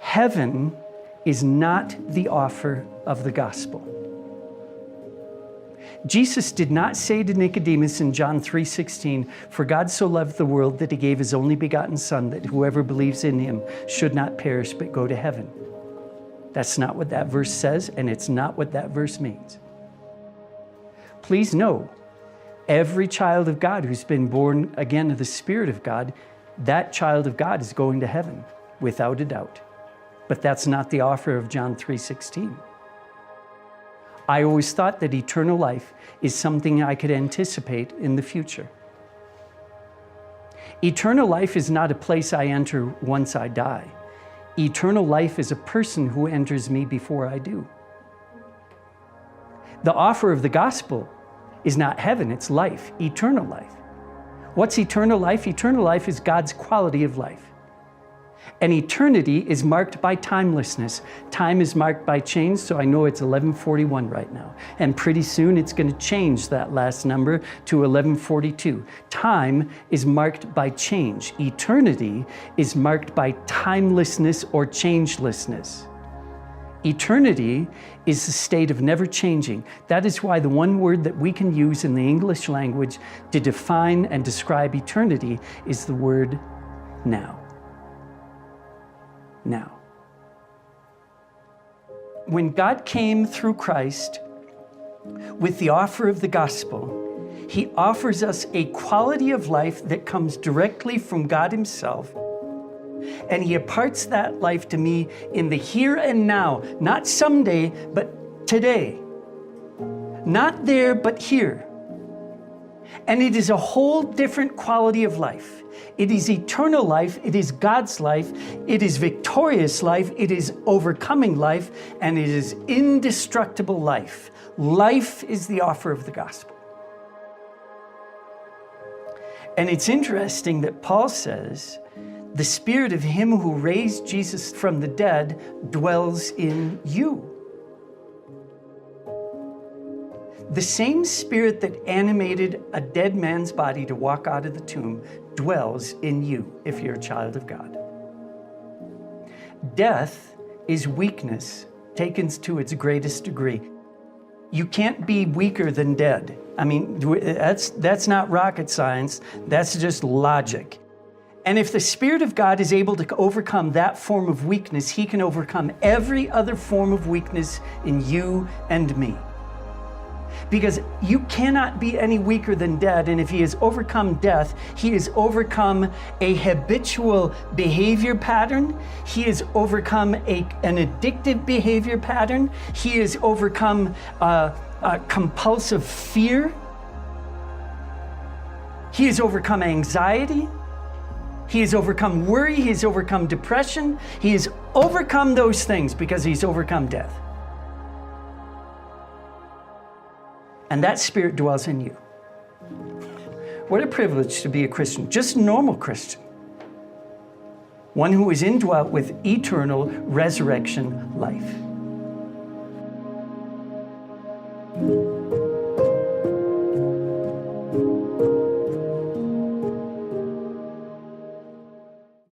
Heaven is not the offer of the gospel. Jesus did not say to Nicodemus in John 3:16, "For God so loved the world that he gave his only begotten Son, that whoever believes in him should not perish but go to heaven." That's not what that verse says, and it's not what that verse means. Please know, every child of God who's been born again of the Spirit of God, that child of God is going to heaven, without a doubt. But that's not the offer of John 3:16. I always thought that eternal life is something I could anticipate in the future. Eternal life is not a place I enter once I die. Eternal life is a person who enters me before I do. The offer of the gospel is not heaven, it's life, eternal life. What's eternal life? Eternal life is God's quality of life. And eternity is marked by timelessness. Time is marked by change, so I know it's 11:41 right now. And pretty soon it's going to change that last number to 11:42. Time is marked by change. Eternity is marked by timelessness or changelessness. Eternity is the state of never changing. That is why the one word that we can use in the English language to define and describe eternity is the word now. Now. When God came through Christ with the offer of the gospel, he offers us a quality of life that comes directly from God himself. And he imparts that life to me in the here and now, not someday, but today. Not there, but here. And it is a whole different quality of life. It is eternal life, it is God's life, it is victorious life, it is overcoming life, and it is indestructible life. Life is the offer of the gospel. And it's interesting that Paul says, the Spirit of him who raised Jesus from the dead dwells in you. The same Spirit that animated a dead man's body to walk out of the tomb dwells in you if you're a child of God. Death is weakness taken to its greatest degree. You can't be weaker than dead. I mean, that's not rocket science, that's just logic. And if the Spirit of God is able to overcome that form of weakness, he can overcome every other form of weakness in you and me. Because you cannot be any weaker than dead, and if he has overcome death, he has overcome a habitual behavior pattern, he has overcome an addictive behavior pattern, he has overcome a compulsive fear, he has overcome anxiety, he has overcome worry, he has overcome depression, he has overcome those things because he's overcome death. And that Spirit dwells in you. What a privilege to be a Christian, just a normal Christian. One who is indwelt with eternal resurrection life.